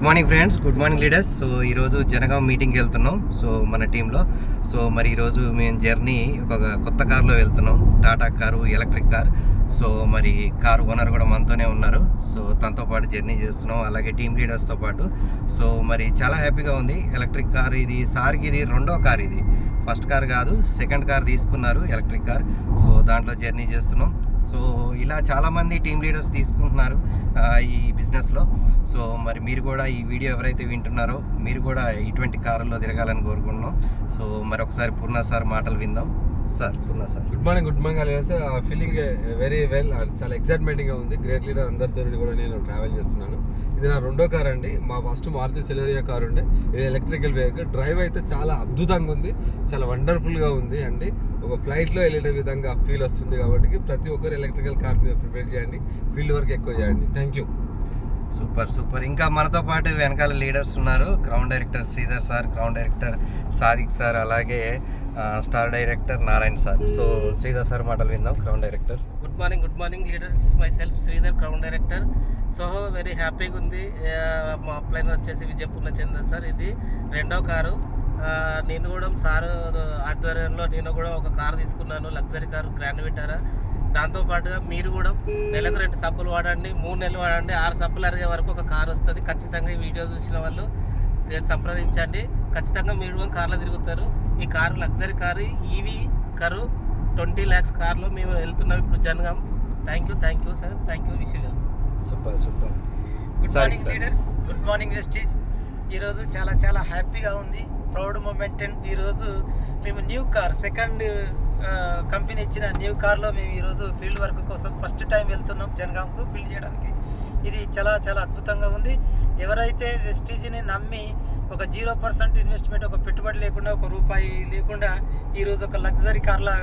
Good morning friends, good morning leaders. So ఈరోజు జనగాం మీటింగ్కి వెళ్తున్నాం. సో మన టీంలో మరి ఈరోజు మేము జర్నీ ఒక కొత్త కార్లో వెళ్తున్నాం, Tata car, electric car. So మరి కారు ఓనర్ కూడా మనతోనే ఉన్నారు. సో తనతో పాటు జర్నీ చేస్తున్నాం, అలాగే టీమ్ లీడర్స్తో పాటు. సో మరి చాలా హ్యాపీగా ఉంది. ఎలక్ట్రిక్ కార్ ఇది సార్కి ఇది రెండో కార్, ఇది ఫస్ట్ కార్ కాదు, సెకండ్ కార్ తీసుకున్నారు ఎలక్ట్రిక్ కార్. సో దాంట్లో జర్నీ చేస్తున్నాం. సో ఇలా చాలామంది టీమ్ లీడర్స్ తీసుకుంటున్నారు ఈ బిజినెస్లో. సో మరి మీరు కూడా ఈ వీడియో ఎవరైతే వింటున్నారో మీరు కూడా ఇటువంటి కారుల్లో తిరగాలని కోరుకుంటున్నాం. సో మరి ఒకసారి పూర్ణ సార్ మాటలు విందాం. Sir, Purna sir, good morning sir. Feeling very well, చాలా ఎక్సైట్మెంట్గా ఉంది. గ్రేట్ లీడర్ అందరితో కూడా నేను ట్రావెల్ చేస్తున్నాను. ఇది నా రెండో కార్ అండి. మా ఫస్ట్ మారుతి సెలెరియో కార్ ఉండే, ఇది ఎలక్ట్రికల్ వెహికల్. డ్రైవ్ అయితే చాలా అద్భుతంగా ఉంది, చాలా వండర్ఫుల్గా ఉంది అండి. ఒక ఫ్లైట్లో వెళ్ళే విధంగా ఫీల్ వస్తుంది. కాబట్టి ప్రతి ఒక్కరు ఎలక్ట్రికల్ కార్ మీద ప్రిపేర్ చేయండి, ఫీల్డ్ వర్క్ ఎక్కువ చేయండి. Thank you. Super super. ఇంకా మనతో పాటు వెనకాల లీడర్స్ ఉన్నారు. Crown director Sridhar sir, crown director Sadiq sir, అలాగే star director Narayana sir. So Sridhar sir మాటలు విందాం. Crown director. Good morning leaders. Myself Sridhar, crown director. So very హ్యాపీగా ఉంది. మా అప్లైన్ వచ్చేసి విజయ్ పూర్ణచంద్ర సార్. ఇది రెండో కారు. నేను కూడా సార్ ఆధ్వర్యంలో నేను కూడా ఒక కారు తీసుకున్నాను, లగ్జరీ కారు, గ్రాండ్ విటారా. దాంతోపాటుగా మీరు కూడా నెలకు 2 సబ్బులు వాడండి, 3 నెలలు వాడండి, 6 సబ్బులు అరిగే వరకు ఒక కారు వస్తుంది. ఖచ్చితంగా ఈ వీడియో చూసిన వాళ్ళు సంప్రదించండి. ఖచ్చితంగా మీరు కూడా కార్లో తిరుగుతారు. ఈ car luxury car, EV car, 20 lakhs కార్లో మేము వెళ్తున్నాం ఇప్పుడు Jangaon. Thank you sir. Thank you. Wish you. Super super. Good morning leaders, good morning Vestige. ఈరోజు చాలా హ్యాపీగా ఉంది, ప్రౌడ్ మూమెంట్. ఈరోజు మేము న్యూ కార్, సెకండ్ కంపెనీ ఇచ్చిన న్యూ కార్లో మేము ఈరోజు ఫీల్డ్ వర్క్ కోసం ఫస్ట్ టైం వెళ్తున్నాం జనగాంకు ఫీల్డ్ చేయడానికి. ఇది చాలా అద్భుతంగా ఉంది. ఎవరైతే వెస్టీజ్ని నమ్మి ఒక 0% ఇన్వెస్ట్మెంట్, ఒక పెట్టుబడి లేకుండా, ఒక రూపాయి లేకుండా ఈరోజు ఒక లగ్జరీ కార్లా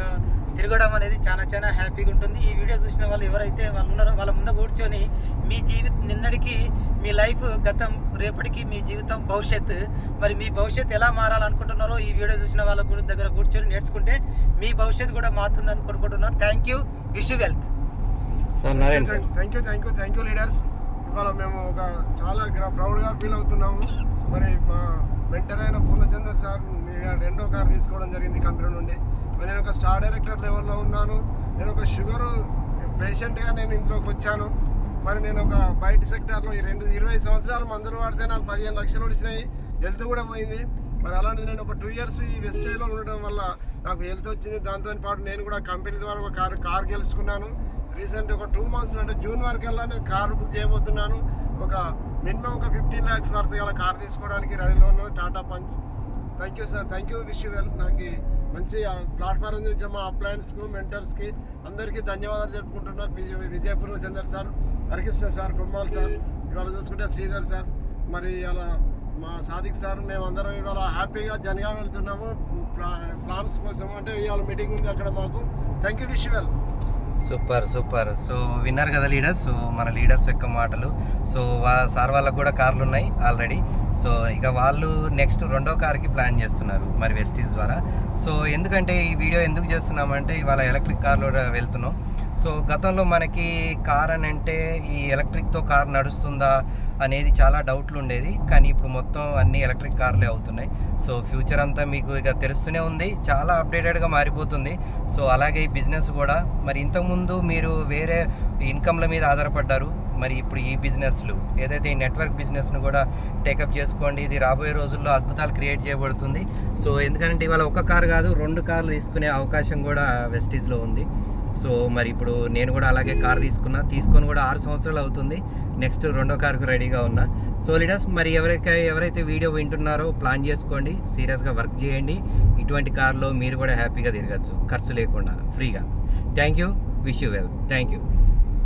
తిరగడం అనేది చాలా హ్యాపీగా ఉంటుంది. ఈ వీడియో చూసిన వాళ్ళు ఎవరైతే వాళ్ళు ఉన్నారో వాళ్ళ ముందు కూర్చొని మీ నిన్నటికి మీ లైఫ్, గతం, రేపటికి మీ జీవితం, భవిష్యత్తు, మరి మీ భవిష్యత్తు ఎలా మారాలనుకుంటున్నారో ఈ వీడియో చూసిన వాళ్ళ దగ్గర కూర్చొని నేర్చుకుంటే మీ భవిష్యత్తు కూడా మారుతుందని కోరుకుంటున్నాను. Thank you. Wish you wealth. Sir Narayana sir. Thank you leaders. ఇవాళ మేము ఒక చాలా ప్రౌడ్గా ఫీల్ అవుతున్నాము. మరి మా మెంటర్ అయిన పూర్ణచంద్ర సార్ రెండో కార్ తీసుకోవడం జరిగింది కంపెనీ నుండి. మరి నేను ఒక స్టార్ డైరెక్టర్ లెవెల్లో ఉన్నాను. నేను ఒక షుగర్ పేషెంట్గా నేను ఇంట్లోకి వచ్చాను. మరి నేను ఒక బయట సెక్టార్లో 20 సంవత్సరాలు మందులు వాడితే నాకు 15 లక్షలు వచ్చినాయి, హెల్త్ కూడా పోయింది. మరి అలాంటిది నేను ఒక 2 years ఈ వెస్టేజ్లో ఉండడం వల్ల నాకు హెల్త్ వచ్చింది. దాంతో పాటు నేను కూడా కంపెనీ ద్వారా ఒక కార్ గెలుచుకున్నాను. రీసెంట్ ఒక 2 months అంటే జూన్ వరకల్లా నేను కారు బుక్ చేయబోతున్నాను. ఒక మినిమం ఒక 15 lakhs వర్త్ గల కార్ తీసుకోవడానికి రెడీలో ఉన్నాను, Tata Punch. Thank you sir. Thank you. Wish you well. నాకు మంచి ప్లాట్ఫామ్ అందించిన మా అప్లయన్స్కు, మెంటర్స్కి అందరికీ ధన్యవాదాలు చెప్పుకుంటున్నా. Vijay Purnachandra sir, Harikrishna sir, Kommal sir, ఇవాళ చూసుకుంటే శ్రీధర్ సార్, మరి అలా మా సాదిక్ సార్, మేమందరం ఇవాళ హ్యాపీగా జనగాం వెళ్తున్నాము ప్లాన్స్ కోసం. అంటే ఇవాళ మీటింగ్ ఉంది అక్కడ మాకు. Thank you. Wish you well. Super. So విన్నారు కదా లీడర్స్. సో మన లీడర్స్ యొక్క మాటలు. సో సార్ వాళ్ళకు కూడా కార్లు ఉన్నాయి ఆల్రెడీ. సో ఇక వాళ్ళు నెక్స్ట్ రెండో కార్కి ప్లాన్ చేస్తున్నారు మరి వెస్టీజ్ ద్వారా. సో ఎందుకంటే ఈ వీడియో ఎందుకు చేస్తున్నామంటే ఇవాళ ఎలక్ట్రిక్ కార్లో వెళ్తున్నాం. సో గతంలో మనకి కార్ అని అంటే ఈ ఎలక్ట్రిక్తో కార్ నడుస్తుందా అనేది చాలా డౌట్లు ఉండేది. కానీ ఇప్పుడు మొత్తం అన్ని ఎలక్ట్రిక్ కార్లే అవుతున్నాయి. సో ఫ్యూచర్ అంతా మీకు ఇక తెలుస్తూనే ఉంది, చాలా అప్డేటెడ్గా మారిపోతుంది. సో అలాగే ఈ బిజినెస్ కూడా, మరి ఇంతకుముందు మీరు వేరే ఇన్కమ్ల మీద ఆధారపడ్డారు. మరి ఇప్పుడు ఈ బిజినెస్లు ఏదైతే ఈ నెట్వర్క్ బిజినెస్ను కూడా టేకప్ చేసుకోండి. ఇది రాబోయే రోజుల్లో అద్భుతాలు క్రియేట్ చేయబడుతుంది. సో ఎందుకంటే ఇవాళ ఒక కారు కాదు, 2 కార్లు తీసుకునే అవకాశం కూడా వెస్టీజ్లో ఉంది. సో మరి ఇప్పుడు నేను కూడా అలాగే కార్ తీసుకొని కూడా 6 సంవత్సరాలు అవుతుంది. నెక్స్ట్ రెండో కారుకు రెడీగా ఉన్నా. సో లీడర్స్, మరి ఎవరైతే వీడియో వింటున్నారో ప్లాన్ చేసుకోండి, సీరియస్గా వర్క్ చేయండి. ఇటువంటి కార్లో మీరు కూడా హ్యాపీగా తిరగచ్చు, ఖర్చు లేకుండా, ఫ్రీగా. Thank you. Wish you well. Thank you.